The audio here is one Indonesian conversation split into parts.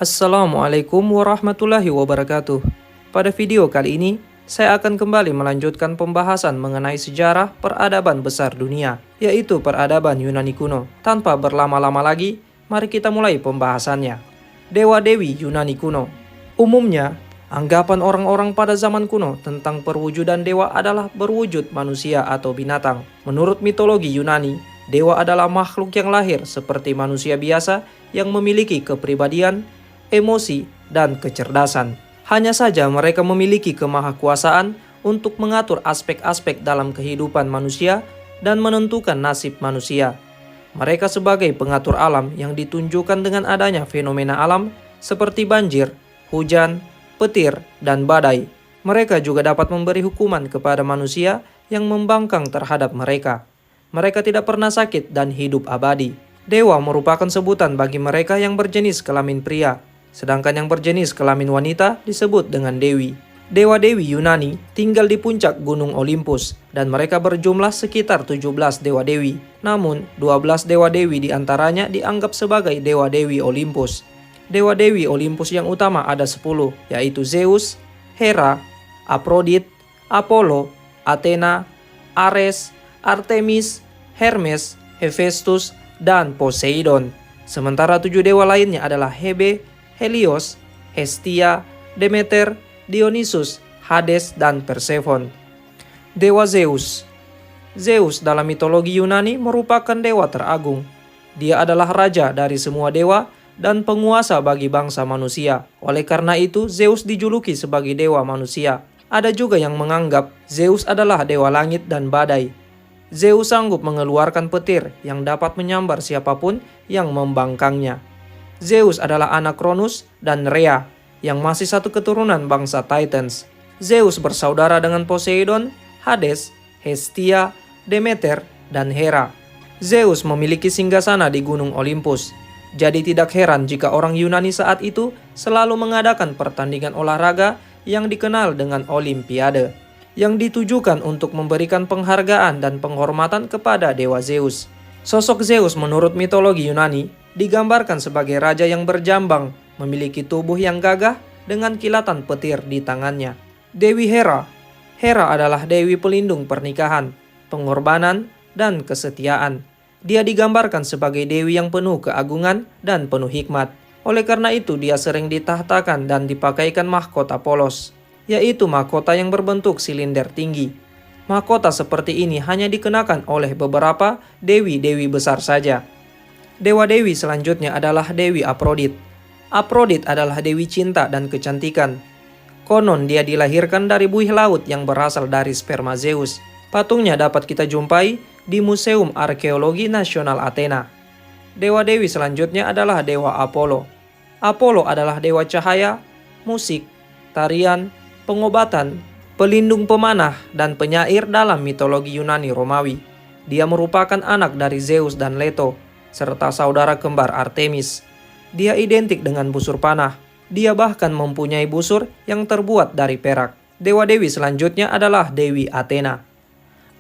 Assalamualaikum warahmatullahi wabarakatuh. Pada video kali ini, saya akan kembali melanjutkan pembahasan mengenai sejarah peradaban besar dunia, yaitu peradaban Yunani kuno. Tanpa berlama-lama lagi, mari kita mulai pembahasannya. Dewa-dewi Yunani kuno. Umumnya, anggapan orang-orang pada zaman kuno tentang perwujudan dewa adalah berwujud manusia atau binatang. Menurut mitologi Yunani, dewa adalah makhluk yang lahir seperti manusia biasa yang memiliki kepribadian, emosi, dan kecerdasan. Hanya saja mereka memiliki kemahakuasaan untuk mengatur aspek-aspek dalam kehidupan manusia dan menentukan nasib manusia. Mereka sebagai pengatur alam yang ditunjukkan dengan adanya fenomena alam seperti banjir, hujan, petir, dan badai. Mereka juga dapat memberi hukuman kepada manusia yang membangkang terhadap mereka. Mereka tidak pernah sakit dan hidup abadi. Dewa merupakan sebutan bagi mereka yang berjenis kelamin pria, sedangkan yang berjenis kelamin wanita disebut dengan dewi. Dewa-dewi Yunani tinggal di puncak Gunung Olympus dan mereka berjumlah sekitar 17 dewa-dewi. Namun, 12 dewa-dewi diantaranya dianggap sebagai dewa-dewi Olympus. Dewa-dewi Olympus yang utama ada 10, yaitu Zeus, Hera, Aphrodite, Apollo, Athena, Ares, Artemis, Hermes, Hephaestus, dan Poseidon. Sementara 7 dewa lainnya adalah Hebe, Helios, Hestia, Demeter, Dionysus, Hades, dan Persephone. Dewa Zeus. Zeus dalam mitologi Yunani merupakan dewa teragung. Dia adalah raja dari semua dewa dan penguasa bagi bangsa manusia. Oleh karena itu, Zeus dijuluki sebagai dewa manusia. Ada juga yang menganggap Zeus adalah dewa langit dan badai. Zeus sanggup mengeluarkan petir yang dapat menyambar siapapun yang membangkangnya. Zeus adalah anak Cronus dan Rhea yang masih satu keturunan bangsa Titans. Zeus bersaudara dengan Poseidon, Hades, Hestia, Demeter, dan Hera. Zeus memiliki singgasana di Gunung Olympus. Jadi tidak heran jika orang Yunani saat itu selalu mengadakan pertandingan olahraga yang dikenal dengan Olimpiade, yang ditujukan untuk memberikan penghargaan dan penghormatan kepada dewa Zeus. Sosok Zeus menurut mitologi Yunani digambarkan sebagai raja yang berjambang, memiliki tubuh yang gagah dengan kilatan petir di tangannya. Dewi Hera. Hera adalah dewi pelindung pernikahan, pengorbanan, dan kesetiaan. Dia digambarkan sebagai dewi yang penuh keagungan dan penuh hikmat. Oleh karena itu dia sering ditahtakan dan dipakaikan mahkota polos, yaitu mahkota yang berbentuk silinder tinggi. Mahkota seperti ini hanya dikenakan oleh beberapa dewi-dewi besar saja. Dewa-dewi selanjutnya adalah Dewi Aphrodite. Aphrodite adalah dewi cinta dan kecantikan. Konon dia dilahirkan dari buih laut yang berasal dari sperma Zeus. Patungnya dapat kita jumpai di Museum Arkeologi Nasional Athena. Dewa-dewi selanjutnya adalah Dewa Apollo. Apollo adalah dewa cahaya, musik, tarian, pengobatan, pelindung pemanah, dan penyair dalam mitologi Yunani Romawi. Dia merupakan anak dari Zeus dan Leto, serta saudara kembar Artemis. Dia identik dengan busur panah. Dia bahkan mempunyai busur yang terbuat dari perak. Dewa-dewi selanjutnya adalah Dewi Athena.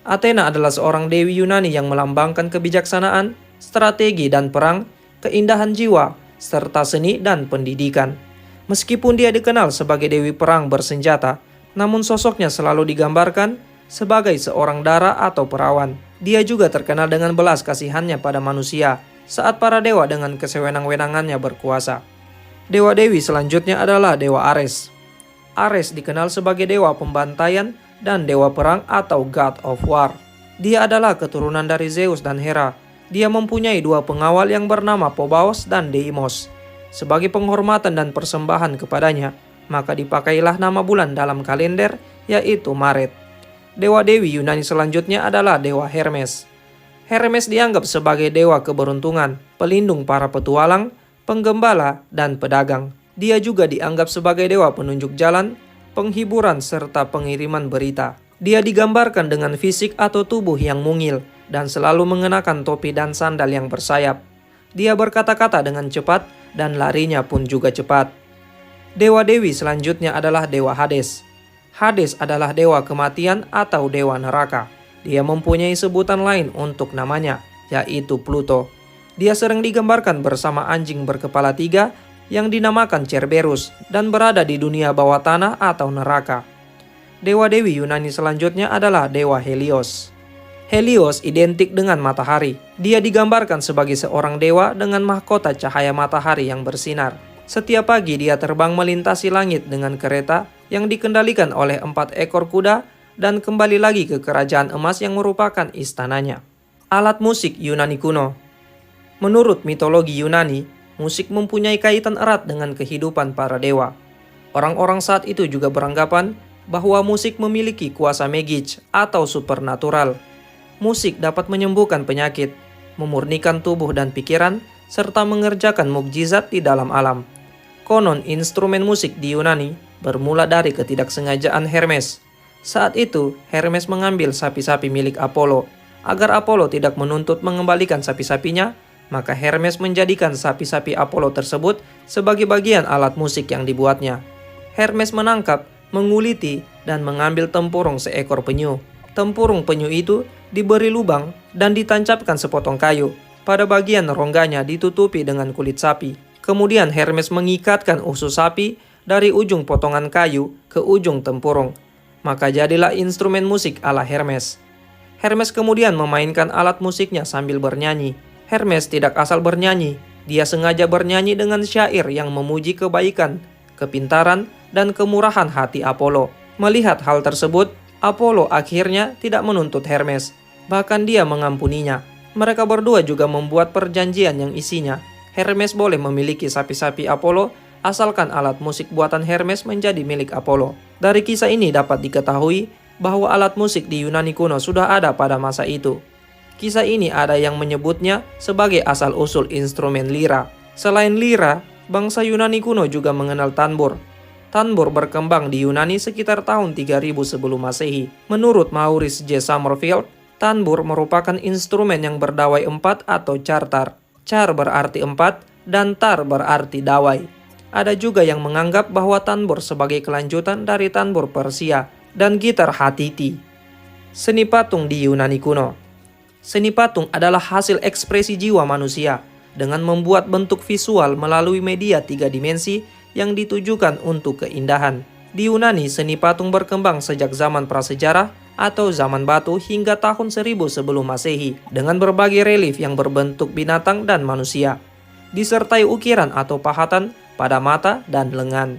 Athena adalah seorang dewi Yunani yang melambangkan kebijaksanaan, strategi dan perang, keindahan jiwa, serta seni dan pendidikan. Meskipun dia dikenal sebagai dewi perang bersenjata, namun sosoknya selalu digambarkan sebagai seorang dara atau perawan. Dia juga terkenal dengan belas kasihannya pada manusia saat para dewa dengan kesewenang-wenangannya berkuasa. Dewa-dewi selanjutnya adalah Dewa Ares. Ares dikenal sebagai dewa pembantaian dan dewa perang atau God of War. Dia adalah keturunan dari Zeus dan Hera. Dia mempunyai 2 pengawal yang bernama Phobos dan Deimos. Sebagai penghormatan dan persembahan kepadanya, maka dipakailah nama bulan dalam kalender, yaitu Maret. Dewa-dewi Yunani selanjutnya adalah Dewa Hermes. Hermes dianggap sebagai dewa keberuntungan, pelindung para petualang, penggembala, dan pedagang. Dia juga dianggap sebagai dewa penunjuk jalan, penghiburan, serta pengiriman berita. Dia digambarkan dengan fisik atau tubuh yang mungil dan selalu mengenakan topi dan sandal yang bersayap. Dia berkata-kata dengan cepat dan larinya pun juga cepat. Dewa-dewi selanjutnya adalah Dewa Hades. Hades adalah dewa kematian atau dewa neraka. Dia mempunyai sebutan lain untuk namanya, yaitu Pluto. Dia sering digambarkan bersama anjing berkepala 3 yang dinamakan Cerberus dan berada di dunia bawah tanah atau neraka. Dewa-dewi Yunani selanjutnya adalah dewa Helios. Helios identik dengan matahari. Dia digambarkan sebagai seorang dewa dengan mahkota cahaya matahari yang bersinar. Setiap pagi dia terbang melintasi langit dengan kereta yang dikendalikan oleh 4 ekor kuda dan kembali lagi ke kerajaan emas yang merupakan istananya. Alat musik Yunani kuno. Menurut mitologi Yunani, musik mempunyai kaitan erat dengan kehidupan para dewa. Orang-orang saat itu juga beranggapan bahwa musik memiliki kuasa magis atau supernatural. Musik dapat menyembuhkan penyakit, memurnikan tubuh dan pikiran, serta mengerjakan mukjizat di dalam alam. Konon instrumen musik di Yunani bermula dari ketidaksengajaan Hermes. Saat itu, Hermes mengambil sapi-sapi milik Apollo. Agar Apollo tidak menuntut mengembalikan sapi-sapinya, maka Hermes menjadikan sapi-sapi Apollo tersebut sebagai bagian alat musik yang dibuatnya. Hermes menangkap, menguliti, dan mengambil tempurung seekor penyu. Tempurung penyu itu diberi lubang dan ditancapkan sepotong kayu. Pada bagian rongganya ditutupi dengan kulit sapi. Kemudian Hermes mengikatkan usus sapi dari ujung potongan kayu ke ujung tempurung. Maka jadilah instrumen musik ala Hermes. Hermes kemudian memainkan alat musiknya sambil bernyanyi. Hermes tidak asal bernyanyi, dia sengaja bernyanyi dengan syair yang memuji kebaikan, kepintaran, dan kemurahan hati Apollo. Melihat hal tersebut, Apollo akhirnya tidak menuntut Hermes, bahkan dia mengampuninya. Mereka berdua juga membuat perjanjian yang isinya Hermes boleh memiliki sapi-sapi Apollo asalkan alat musik buatan Hermes menjadi milik Apollo. Dari kisah ini dapat diketahui bahwa alat musik di Yunani kuno sudah ada pada masa itu. Kisah ini ada yang menyebutnya sebagai asal-usul instrumen lira. Selain lira, bangsa Yunani kuno juga mengenal tanbur. Tanbur berkembang di Yunani sekitar tahun 3000 sebelum Masehi. Menurut Maurice J. Somerville, tanbur merupakan instrumen yang berdawai 4 atau chartar. Char berarti 4 dan tar berarti dawai. Ada juga yang menganggap bahwa tanbur sebagai kelanjutan dari tanbur Persia dan gitar Hattiti. Seni patung di Yunani kuno. Seni patung adalah hasil ekspresi jiwa manusia dengan membuat bentuk visual melalui media 3 dimensi yang ditujukan untuk keindahan. Di Yunani, seni patung berkembang sejak zaman prasejarah atau zaman batu hingga tahun 1000 sebelum Masehi dengan berbagai relief yang berbentuk binatang dan manusia, disertai ukiran atau pahatan pada mata dan lengan.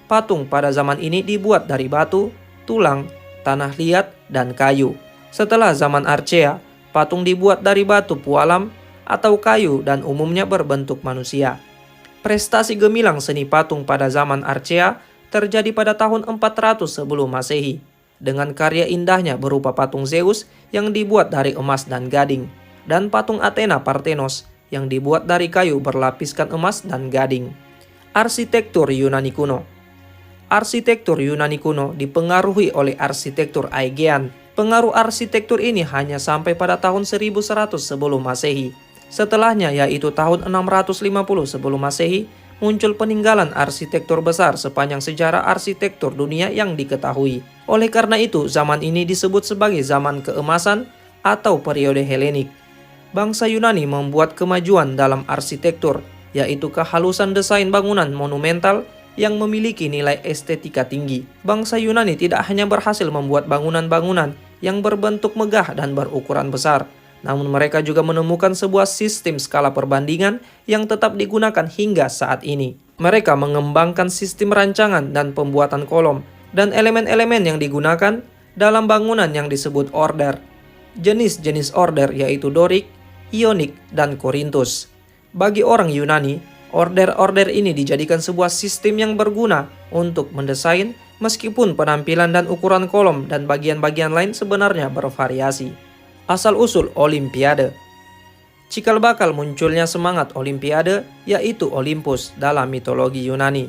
Patung pada zaman ini dibuat dari batu, tulang, tanah liat, dan kayu. Setelah zaman Archaea, patung dibuat dari batu pualam atau kayu dan umumnya berbentuk manusia. Prestasi gemilang seni patung pada zaman Archaea terjadi pada tahun 400 sebelum Masehi dengan karya indahnya berupa patung Zeus yang dibuat dari emas dan gading dan patung Athena Parthenos yang dibuat dari kayu berlapiskan emas dan gading. Arsitektur Yunani kuno. Arsitektur Yunani kuno dipengaruhi oleh arsitektur Aegean. Pengaruh arsitektur ini hanya sampai pada tahun 1100 sebelum Masehi. Setelahnya, yaitu tahun 650 sebelum Masehi, muncul peninggalan arsitektur besar sepanjang sejarah arsitektur dunia yang diketahui. Oleh karena itu, zaman ini disebut sebagai zaman keemasan atau periode Helenik. Bangsa Yunani membuat kemajuan dalam arsitektur, yaitu kehalusan desain bangunan monumental yang memiliki nilai estetika tinggi. Bangsa Yunani tidak hanya berhasil membuat bangunan-bangunan yang berbentuk megah dan berukuran besar, namun mereka juga menemukan sebuah sistem skala perbandingan yang tetap digunakan hingga saat ini. Mereka mengembangkan sistem rancangan dan pembuatan kolom dan elemen-elemen yang digunakan dalam bangunan yang disebut order. Jenis-jenis order yaitu Doric, Ionik, dan Korintus. Bagi orang Yunani, order-order ini dijadikan sebuah sistem yang berguna untuk mendesain meskipun penampilan dan ukuran kolom dan bagian-bagian lain sebenarnya bervariasi. Asal-usul Olimpiade. Cikal bakal munculnya semangat Olimpiade yaitu Olympus dalam mitologi Yunani,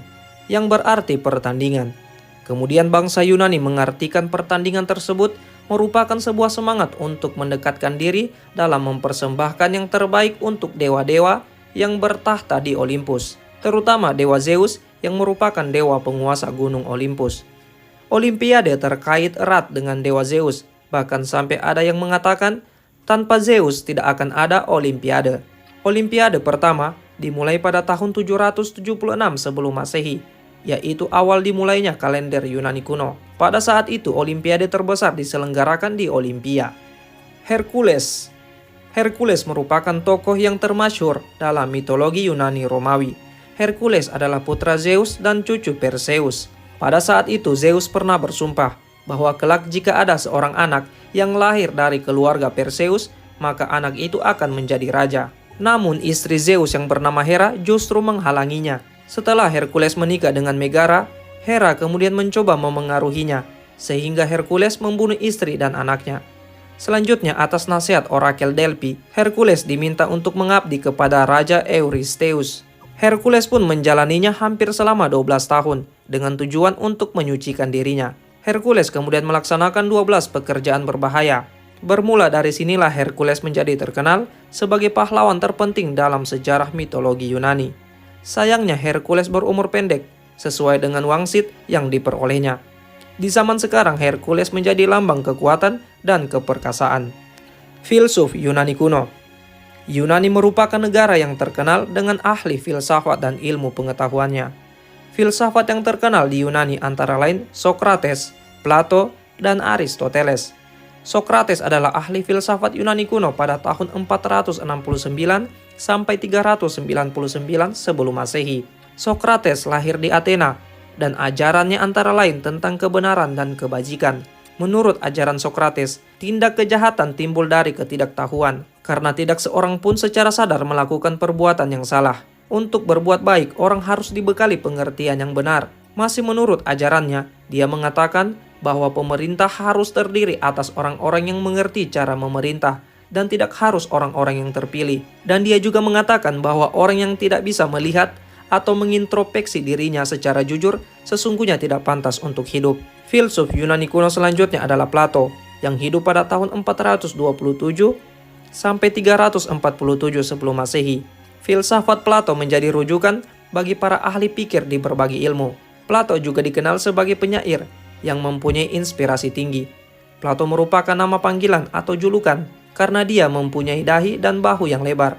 yang berarti pertandingan. Kemudian bangsa Yunani mengartikan pertandingan tersebut merupakan sebuah semangat untuk mendekatkan diri dalam mempersembahkan yang terbaik untuk dewa-dewa yang bertahta di Olympus, terutama dewa Zeus yang merupakan dewa penguasa gunung Olympus. Olimpiade terkait erat dengan dewa Zeus, bahkan sampai ada yang mengatakan tanpa Zeus tidak akan ada Olimpiade. Olimpiade pertama dimulai pada tahun 776 sebelum Masehi, yaitu awal dimulainya kalender Yunani kuno. Pada saat itu, Olimpiade terbesar diselenggarakan di Olimpia. Hercules. Hercules merupakan tokoh yang termasyhur dalam mitologi Yunani Romawi. Hercules adalah putra Zeus dan cucu Perseus. Pada saat itu, Zeus pernah bersumpah bahwa kelak jika ada seorang anak yang lahir dari keluarga Perseus, maka anak itu akan menjadi raja. Namun istri Zeus yang bernama Hera justru menghalanginya. Setelah Hercules menikah dengan Megara, Hera kemudian mencoba memengaruhinya, sehingga Hercules membunuh istri dan anaknya. Selanjutnya, atas nasihat Orakel Delphi, Hercules diminta untuk mengabdi kepada Raja Eurystheus. Hercules pun menjalaninya hampir selama 12 tahun, dengan tujuan untuk menyucikan dirinya. Hercules kemudian melaksanakan 12 pekerjaan berbahaya. Bermula dari sinilah Hercules menjadi terkenal sebagai pahlawan terpenting dalam sejarah mitologi Yunani. Sayangnya Hercules berumur pendek, sesuai dengan wangsit yang diperolehnya. Di zaman sekarang Hercules menjadi lambang kekuatan dan keperkasaan. Filsuf Yunani kuno. Yunani merupakan negara yang terkenal dengan ahli filsafat dan ilmu pengetahuannya. Filsafat yang terkenal di Yunani antara lain Socrates, Plato, dan Aristoteles. Socrates adalah ahli filsafat Yunani kuno pada tahun 469 sampai 399 sebelum Masehi. Socrates lahir di Athena, dan ajarannya antara lain tentang kebenaran dan kebajikan. Menurut ajaran Socrates, tindak kejahatan timbul dari ketidaktahuan, karena tidak seorang pun secara sadar melakukan perbuatan yang salah. Untuk berbuat baik, orang harus dibekali pengertian yang benar. Masih menurut ajarannya, dia mengatakan bahwa pemerintah harus terdiri atas orang-orang yang mengerti cara memerintah, dan tidak harus orang-orang yang terpilih. Dan dia juga mengatakan bahwa orang yang tidak bisa melihat atau mengintrospeksi dirinya secara jujur, sesungguhnya tidak pantas untuk hidup. Filsuf Yunani kuno selanjutnya adalah Plato, yang hidup pada tahun 427 sampai 347 sebelum Masehi. Filsafat Plato menjadi rujukan bagi para ahli pikir di berbagai ilmu. Plato juga dikenal sebagai penyair yang mempunyai inspirasi tinggi. Plato merupakan nama panggilan atau julukan karena dia mempunyai dahi dan bahu yang lebar.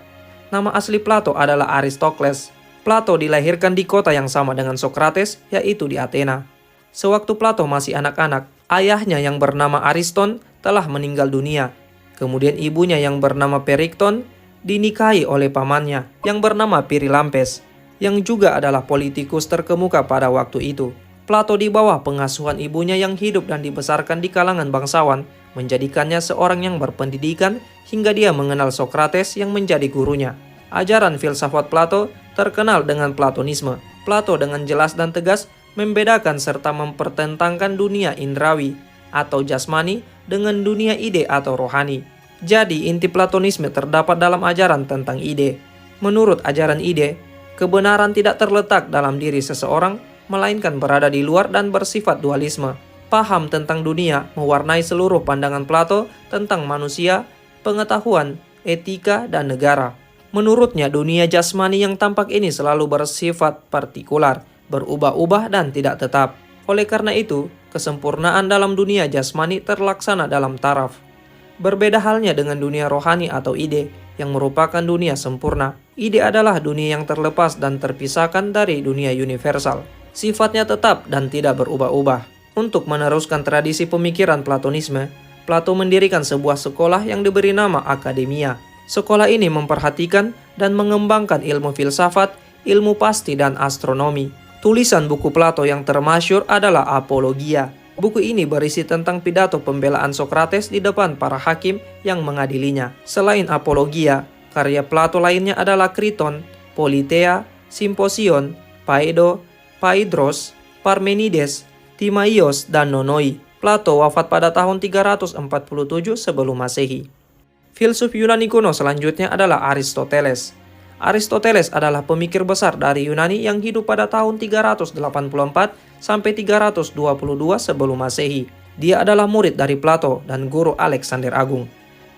Nama asli Plato adalah Aristokles. Plato dilahirkan di kota yang sama dengan Socrates, yaitu di Athena. Sewaktu Plato masih anak-anak, ayahnya yang bernama Ariston telah meninggal dunia. Kemudian ibunya yang bernama Perikton dinikahi oleh pamannya yang bernama Pirilampes, yang juga adalah politikus terkemuka pada waktu itu. Plato di bawah pengasuhan ibunya yang hidup dan dibesarkan di kalangan bangsawan, menjadikannya seorang yang berpendidikan hingga dia mengenal Socrates yang menjadi gurunya. Ajaran filsafat Plato terkenal dengan Platonisme. Plato dengan jelas dan tegas membedakan serta mempertentangkan dunia indrawi atau jasmani dengan dunia ide atau rohani. Jadi inti Platonisme terdapat dalam ajaran tentang ide. Menurut ajaran ide, kebenaran tidak terletak dalam diri seseorang, melainkan berada di luar dan bersifat dualisme. Paham tentang dunia mewarnai seluruh pandangan Plato tentang manusia, pengetahuan, etika, dan negara. Menurutnya, dunia jasmani yang tampak ini selalu bersifat partikular, berubah-ubah dan tidak tetap. Oleh karena itu, kesempurnaan dalam dunia jasmani terlaksana dalam taraf. Berbeda halnya dengan dunia rohani atau ide, yang merupakan dunia sempurna. Ide adalah dunia yang terlepas dan terpisahkan dari dunia universal. Sifatnya tetap dan tidak berubah-ubah. Untuk meneruskan tradisi pemikiran Platonisme, Plato mendirikan sebuah sekolah yang diberi nama Akademia. Sekolah ini memperhatikan dan mengembangkan ilmu filsafat, ilmu pasti, dan astronomi. Tulisan buku Plato yang termasyhur adalah Apologia. Buku ini berisi tentang pidato pembelaan Socrates di depan para hakim yang mengadilinya. Selain Apologia, karya Plato lainnya adalah Kriton, Politeia, Symposion, Phaedo, Phaedros, Parmenides, Timaios, dan Nonoi. Plato wafat pada tahun 347 sebelum Masehi. Filsuf Yunani kuno selanjutnya adalah Aristoteles. Aristoteles adalah pemikir besar dari Yunani yang hidup pada tahun 384 sampai 322 sebelum Masehi. Dia adalah murid dari Plato dan guru Alexander Agung.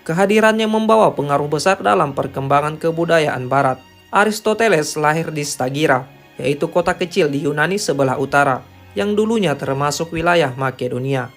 Kehadirannya membawa pengaruh besar dalam perkembangan kebudayaan Barat. Aristoteles lahir di Stagira, yaitu kota kecil di Yunani sebelah utara, yang dulunya termasuk wilayah Makedonia.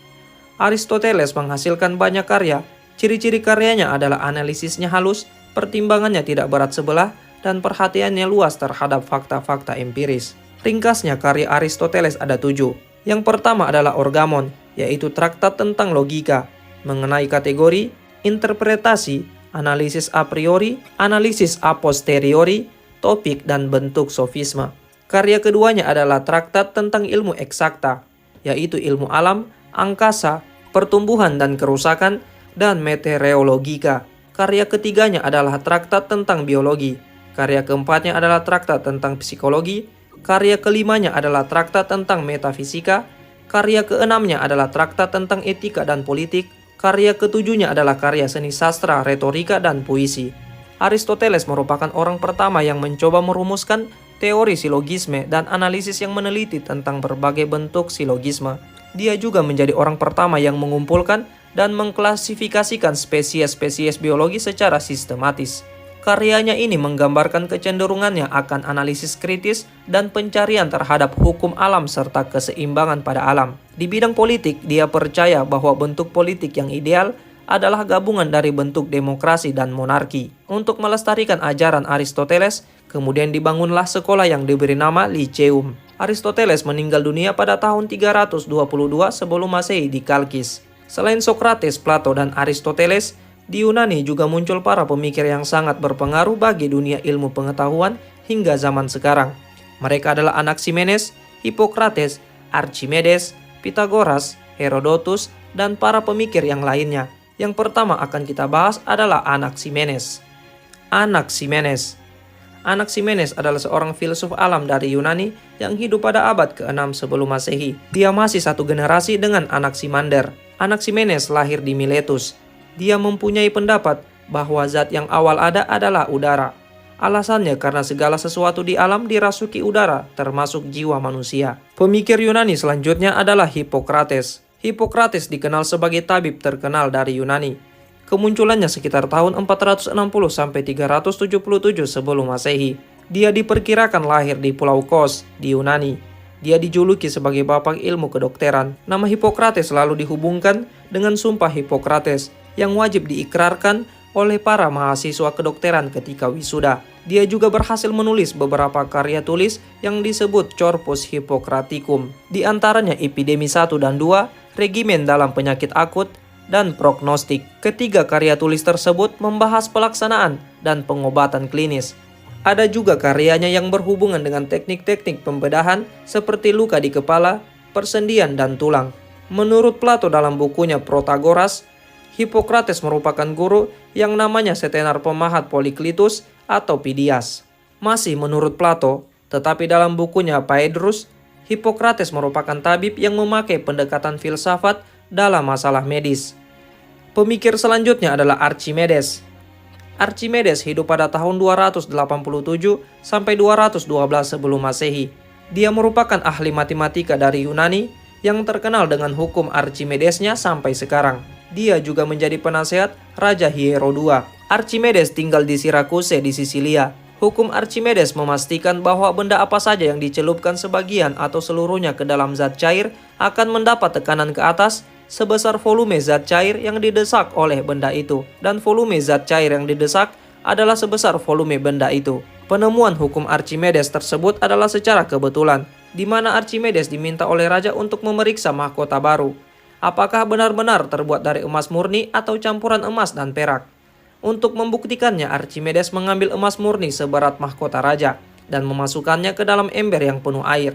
Aristoteles menghasilkan banyak karya. Ciri-ciri karyanya adalah analisisnya halus, pertimbangannya tidak berat sebelah, dan perhatiannya luas terhadap fakta-fakta empiris. Ringkasnya, karya Aristoteles ada 7. Yang pertama adalah Orgamon, yaitu traktat tentang logika, mengenai kategori, interpretasi, analisis a priori, analisis a posteriori, topik dan bentuk sofisma. Karya keduanya adalah traktat tentang ilmu eksakta, yaitu ilmu alam, angkasa, pertumbuhan dan kerusakan, dan meteorologika. Karya ketiganya adalah traktat tentang biologi. Karya keempatnya adalah traktat tentang psikologi. Karya kelimanya adalah traktat tentang metafisika. Karya keenamnya adalah traktat tentang etika dan politik. Karya ketujuhnya adalah karya seni sastra, retorika, dan puisi. Aristoteles merupakan orang pertama yang mencoba merumuskan teori silogisme dan analisis yang meneliti tentang berbagai bentuk silogisme. Dia juga menjadi orang pertama yang mengumpulkan dan mengklasifikasikan spesies-spesies biologi secara sistematis. Karyanya ini menggambarkan kecenderungannya akan analisis kritis dan pencarian terhadap hukum alam serta keseimbangan pada alam. Di bidang politik, dia percaya bahwa bentuk politik yang ideal adalah gabungan dari bentuk demokrasi dan monarki. Untuk melestarikan ajaran Aristoteles, kemudian dibangunlah sekolah yang diberi nama Lyceum. Aristoteles meninggal dunia pada tahun 322 sebelum Masehi di Kalkis. Selain Sokrates, Plato, dan Aristoteles, di Yunani juga muncul para pemikir yang sangat berpengaruh bagi dunia ilmu pengetahuan hingga zaman sekarang. Mereka adalah Anaximenes, Hippocrates, Archimedes, Pythagoras, Herodotus, dan para pemikir yang lainnya. Yang pertama akan kita bahas adalah Anaximenes. Anaximenes adalah seorang filsuf alam dari Yunani yang hidup pada abad ke-6 sebelum Masehi. Dia masih satu generasi dengan Anaximander. Anaximenes lahir di Miletus. Dia mempunyai pendapat bahwa zat yang awal ada adalah udara. Alasannya karena segala sesuatu di alam dirasuki udara, termasuk jiwa manusia. Pemikir Yunani selanjutnya adalah Hippocrates. Hippocrates dikenal sebagai tabib terkenal dari Yunani. Kemunculannya sekitar tahun 460 sampai 377 sebelum Masehi. Dia diperkirakan lahir di Pulau Kos di Yunani. Dia dijuluki sebagai bapak ilmu kedokteran. Nama Hippocrates selalu dihubungkan dengan sumpah Hippocrates yang wajib diikrarkan oleh para mahasiswa kedokteran ketika wisuda. Dia juga berhasil menulis beberapa karya tulis yang disebut Corpus Hippocraticum. Di antaranya Epidemi 1 dan 2, Regimen dalam penyakit akut, dan Prognostik. Ketiga karya tulis tersebut membahas pelaksanaan dan pengobatan klinis. Ada juga karyanya yang berhubungan dengan teknik-teknik pembedahan seperti luka di kepala, persendian, dan tulang. Menurut Plato dalam bukunya Protagoras, Hippocrates merupakan guru yang namanya setenar pemahat Polyklitus atau Pidias. Masih menurut Plato, tetapi dalam bukunya Phaedrus, Hippocrates merupakan tabib yang memakai pendekatan filsafat dalam masalah medis. Pemikir selanjutnya adalah Archimedes. Archimedes hidup pada tahun 287 sampai 212 sebelum Masehi. Dia merupakan ahli matematika dari Yunani yang terkenal dengan hukum Archimedesnya sampai sekarang. Dia juga menjadi penasehat Raja Hiero II. Archimedes tinggal di Sirakusa di Sisilia. Hukum Archimedes memastikan bahwa benda apa saja yang dicelupkan sebagian atau seluruhnya ke dalam zat cair akan mendapat tekanan ke atas sebesar volume zat cair yang didesak oleh benda itu, dan volume zat cair yang didesak adalah sebesar volume benda itu. Penemuan hukum Archimedes tersebut adalah secara kebetulan, di mana Archimedes diminta oleh raja untuk memeriksa mahkota baru. Apakah benar-benar terbuat dari emas murni atau campuran emas dan perak? Untuk membuktikannya, Archimedes mengambil emas murni seberat mahkota raja dan memasukkannya ke dalam ember yang penuh air.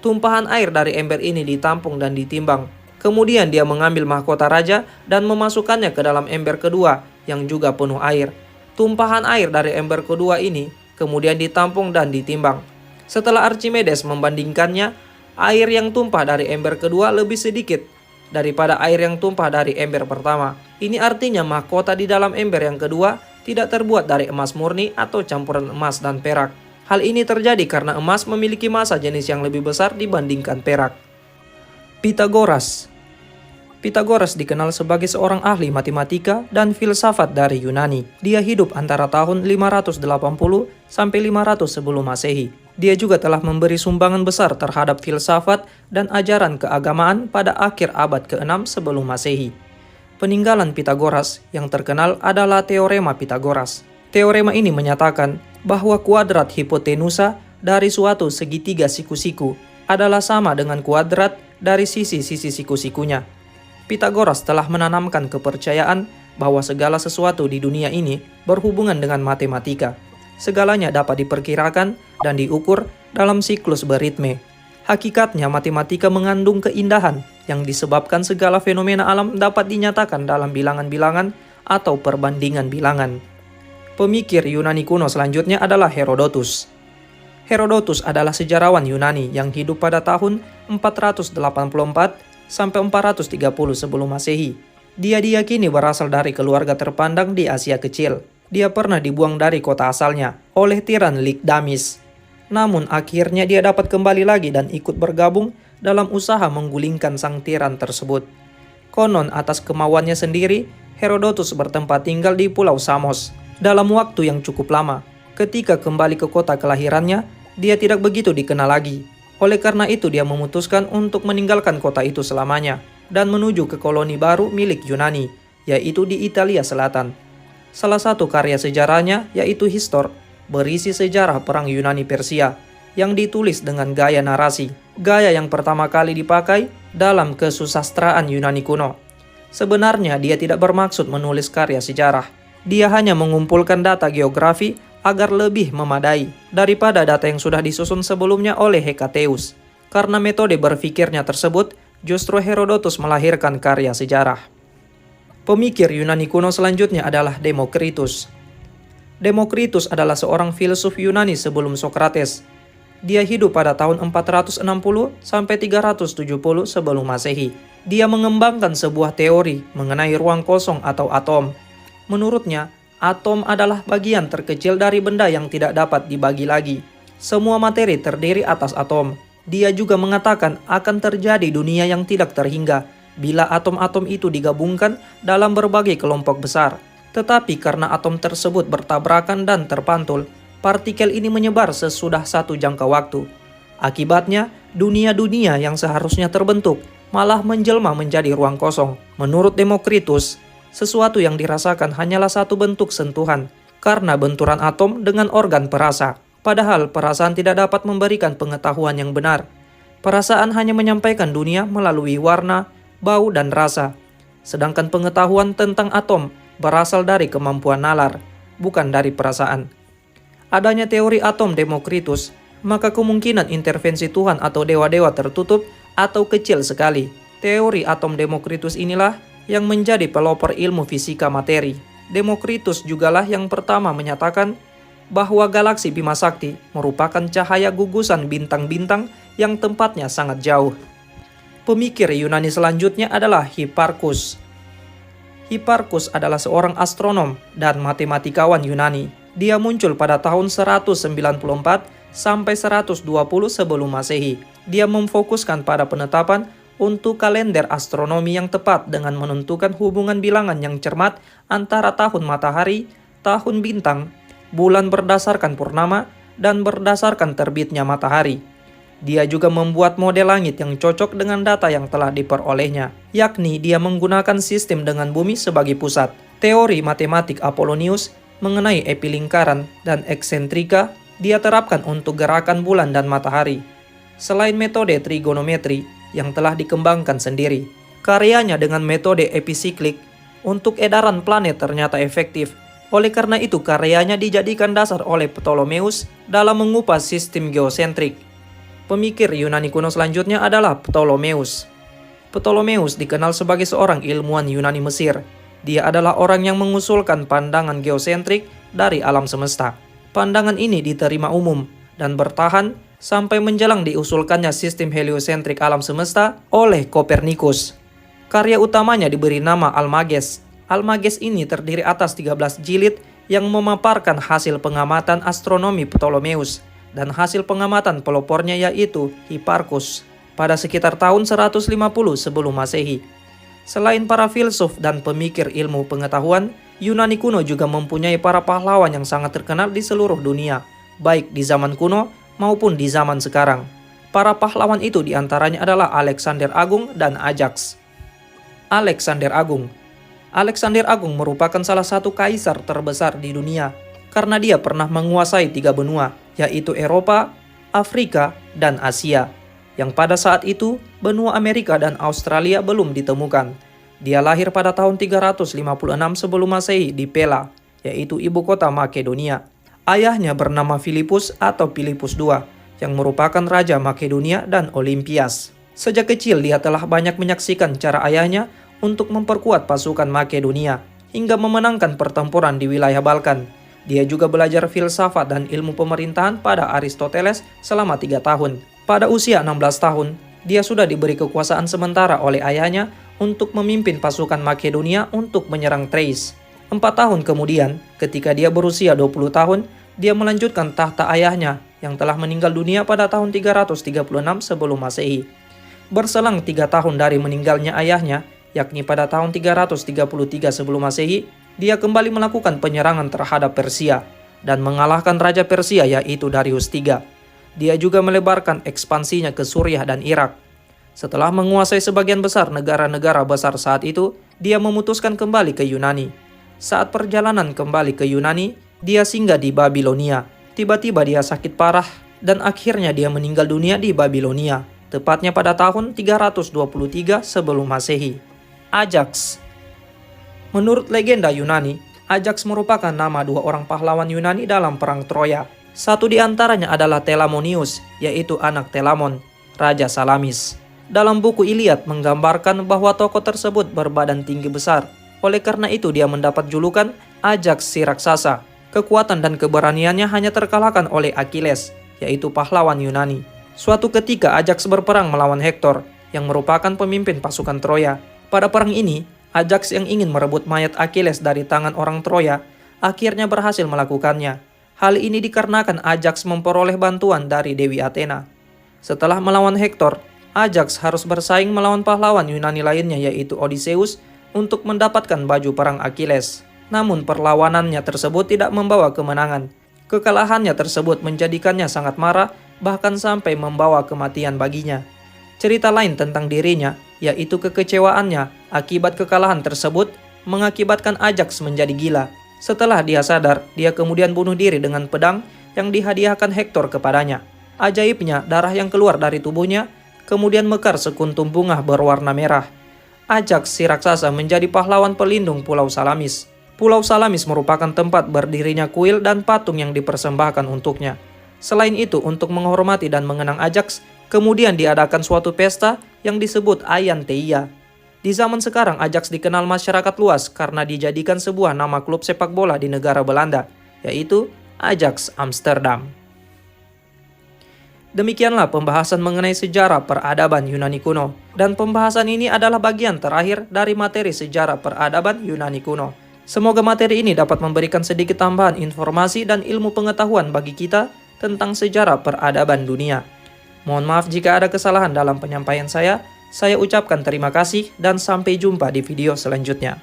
Tumpahan air dari ember ini ditampung dan ditimbang. Kemudian dia mengambil mahkota raja dan memasukkannya ke dalam ember kedua yang juga penuh air. Tumpahan air dari ember kedua ini kemudian ditampung dan ditimbang. Setelah Archimedes membandingkannya, air yang tumpah dari ember kedua lebih sedikit daripada air yang tumpah dari ember pertama. Ini artinya mahkota di dalam ember yang kedua tidak terbuat dari emas murni atau campuran emas dan perak. Hal ini terjadi karena emas memiliki massa jenis yang lebih besar dibandingkan perak. Pythagoras dikenal sebagai seorang ahli matematika dan filsafat dari Yunani. Dia hidup antara tahun 580 sampai 500 sebelum Masehi. Dia juga telah memberi sumbangan besar terhadap filsafat dan ajaran keagamaan pada akhir abad ke-6 sebelum Masehi. Peninggalan Pythagoras yang terkenal adalah Teorema Pythagoras. Teorema ini menyatakan bahwa kuadrat hipotenusa dari suatu segitiga siku-siku adalah sama dengan kuadrat dari sisi-sisi siku-sikunya. Pythagoras telah menanamkan kepercayaan bahwa segala sesuatu di dunia ini berhubungan dengan matematika. Segalanya dapat diperkirakan dan diukur dalam siklus beritme. Hakikatnya matematika mengandung keindahan yang disebabkan segala fenomena alam dapat dinyatakan dalam bilangan-bilangan atau perbandingan bilangan. Pemikir Yunani kuno selanjutnya adalah Herodotus. Herodotus adalah sejarawan Yunani yang hidup pada tahun 484 sampai 430 sebelum Masehi. Dia diyakini berasal dari keluarga terpandang di Asia Kecil. Dia pernah dibuang dari kota asalnya oleh tiran Lykdamis. Namun akhirnya dia dapat kembali lagi dan ikut bergabung dalam usaha menggulingkan sang tiran tersebut. Konon atas kemauannya sendiri, Herodotus bertempat tinggal di Pulau Samos dalam waktu yang cukup lama. Ketika kembali ke kota kelahirannya, dia tidak begitu dikenal lagi. Oleh karena itu dia memutuskan untuk meninggalkan kota itu selamanya dan menuju ke koloni baru milik Yunani, yaitu di Italia Selatan. Salah satu karya sejarahnya yaitu Histor, berisi sejarah perang Yunani Persia yang ditulis dengan gaya narasi, gaya yang pertama kali dipakai dalam kesusastraan Yunani kuno. Sebenarnya dia tidak bermaksud menulis karya sejarah. Dia hanya mengumpulkan data geografi agar lebih memadai daripada data yang sudah disusun sebelumnya oleh Hekateus. Karena metode berpikirnya tersebut, justru Herodotus melahirkan karya sejarah. Pemikir Yunani kuno selanjutnya adalah Demokritus. Demokritus adalah seorang filsuf Yunani sebelum Sokrates. Dia hidup pada tahun 460 sampai 370 sebelum Masehi. Dia mengembangkan sebuah teori mengenai ruang kosong atau atom. Menurutnya, atom adalah bagian terkecil dari benda yang tidak dapat dibagi lagi. Semua materi terdiri atas atom. Dia juga mengatakan akan terjadi dunia yang tidak terhingga bila atom-atom itu digabungkan dalam berbagai kelompok besar. Tetapi karena atom tersebut bertabrakan dan terpantul, partikel ini menyebar sesudah satu jangka waktu. Akibatnya, dunia-dunia yang seharusnya terbentuk malah menjelma menjadi ruang kosong. Menurut Demokritus, sesuatu yang dirasakan hanyalah satu bentuk sentuhan, karena benturan atom dengan organ perasa. Padahal perasaan tidak dapat memberikan pengetahuan yang benar. Perasaan hanya menyampaikan dunia melalui warna, bau, dan rasa. Sedangkan pengetahuan tentang atom berasal dari kemampuan nalar, bukan dari perasaan. Adanya teori atom Demokritus, maka kemungkinan intervensi Tuhan atau dewa-dewa tertutup atau kecil sekali. Teori atom Demokritus inilah yang menjadi pelopor ilmu fisika materi. Demokritus jugalah yang pertama menyatakan bahwa galaksi Bima Sakti merupakan cahaya gugusan bintang-bintang yang tempatnya sangat jauh. Pemikir Yunani selanjutnya adalah Hipparchus. Hipparchus adalah seorang astronom dan matematikawan Yunani. Dia muncul pada tahun 194 sampai 120 sebelum Masehi. Dia memfokuskan pada penetapan untuk kalender astronomi yang tepat dengan menentukan hubungan bilangan yang cermat antara tahun matahari, tahun bintang, bulan berdasarkan purnama, dan berdasarkan terbitnya matahari. Dia juga membuat model langit yang cocok dengan data yang telah diperolehnya, yakni dia menggunakan sistem dengan bumi sebagai pusat. Teori matematik Apollonius mengenai epilingkaran dan eksentrika dia terapkan untuk gerakan bulan dan matahari. Selain metode trigonometri yang telah dikembangkan sendiri, karyanya dengan metode episiklik untuk edaran planet ternyata efektif. Oleh karena itu karyanya dijadikan dasar oleh Ptolemeus dalam mengupas sistem geosentrik. Pemikir Yunani kuno selanjutnya adalah Ptolemeus. Ptolemeus dikenal sebagai seorang ilmuwan Yunani Mesir. Dia adalah orang yang mengusulkan pandangan geosentrik dari alam semesta. Pandangan ini diterima umum dan bertahan sampai menjelang diusulkannya sistem heliosentrik alam semesta oleh Kopernikus. Karya utamanya diberi nama Almages. Almages ini terdiri atas 13 jilid yang memaparkan hasil pengamatan astronomi Ptolemeus dan hasil pengamatan pelopornya yaitu Hipparchus pada sekitar tahun 150 sebelum Masehi. Selain para filsuf dan pemikir ilmu pengetahuan, Yunani kuno juga mempunyai para pahlawan yang sangat terkenal di seluruh dunia, baik di zaman kuno maupun di zaman sekarang. Para pahlawan itu diantaranya adalah Alexander Agung dan Ajax. Alexander Agung merupakan salah satu kaisar terbesar di dunia. karena dia pernah menguasai 3 benua, yaitu Eropa, Afrika, dan Asia, yang pada saat itu benua Amerika dan Australia belum ditemukan. Dia lahir pada tahun 356 sebelum Masehi di Pella, yaitu ibu kota Makedonia. Ayahnya bernama Filipus atau Filipus II, yang merupakan Raja Makedonia dan Olimpias. Sejak kecil dia telah banyak menyaksikan cara ayahnya untuk memperkuat pasukan Makedonia, hingga memenangkan pertempuran di wilayah Balkan. Dia juga belajar filsafat dan ilmu pemerintahan pada Aristoteles selama 3 tahun. Pada usia 16 tahun, dia sudah diberi kekuasaan sementara oleh ayahnya untuk memimpin pasukan Makedonia untuk menyerang Thrace. 4 tahun kemudian, ketika dia berusia 20 tahun, dia melanjutkan tahta ayahnya yang telah meninggal dunia pada tahun 336 sebelum Masehi. Berselang 3 tahun dari meninggalnya ayahnya, yakni pada tahun 333 sebelum Masehi, dia kembali melakukan penyerangan terhadap Persia dan mengalahkan Raja Persia yaitu Darius III. Dia juga melebarkan ekspansinya ke Suriah dan Irak. Setelah menguasai sebagian besar negara-negara besar saat itu, dia memutuskan kembali ke Yunani. Saat perjalanan kembali ke Yunani, dia singgah di Babilonia. Tiba-tiba dia sakit parah dan akhirnya dia meninggal dunia di Babilonia, tepatnya pada tahun 323 sebelum Masehi. Ajax. Menurut legenda Yunani, Ajax merupakan nama 2 orang pahlawan Yunani dalam perang Troya. Satu di antaranya adalah Telamonius, yaitu anak Telamon, Raja Salamis. Dalam buku Iliad menggambarkan bahwa tokoh tersebut berbadan tinggi besar. Oleh karena itu dia mendapat julukan Ajax si raksasa. Kekuatan dan keberaniannya hanya terkalahkan oleh Achilles, yaitu pahlawan Yunani. Suatu ketika Ajax berperang melawan Hektor, yang merupakan pemimpin pasukan Troya. Pada perang ini, Ajax yang ingin merebut mayat Achilles dari tangan orang Troya, akhirnya berhasil melakukannya. Hal ini dikarenakan Ajax memperoleh bantuan dari Dewi Athena. Setelah melawan Hektor, Ajax harus bersaing melawan pahlawan Yunani lainnya yaitu Odysseus untuk mendapatkan baju perang Achilles. Namun perlawanannya tersebut tidak membawa kemenangan. Kekalahannya tersebut menjadikannya sangat marah, bahkan sampai membawa kematian baginya. Cerita lain tentang dirinya, yaitu kekecewaannya akibat kekalahan tersebut, mengakibatkan Ajax menjadi gila. Setelah dia sadar, dia kemudian bunuh diri dengan pedang yang dihadiahkan Hektor kepadanya. Ajaibnya, darah yang keluar dari tubuhnya kemudian mekar sekuntum bunga berwarna merah. Ajax si raksasa menjadi pahlawan pelindung Pulau Salamis. Pulau Salamis merupakan tempat berdirinya kuil dan patung yang dipersembahkan untuknya. Selain itu, untuk menghormati dan mengenang Ajax, kemudian diadakan suatu pesta yang disebut Aiantheia. Di zaman sekarang, Ajax dikenal masyarakat luas karena dijadikan sebuah nama klub sepak bola di negara Belanda, yaitu Ajax Amsterdam. Demikianlah pembahasan mengenai sejarah peradaban Yunani kuno. Dan pembahasan ini adalah bagian terakhir dari materi sejarah peradaban Yunani kuno. Semoga materi ini dapat memberikan sedikit tambahan informasi dan ilmu pengetahuan bagi kita tentang sejarah peradaban dunia. Mohon maaf jika ada kesalahan dalam penyampaian saya ucapkan terima kasih dan sampai jumpa di video selanjutnya.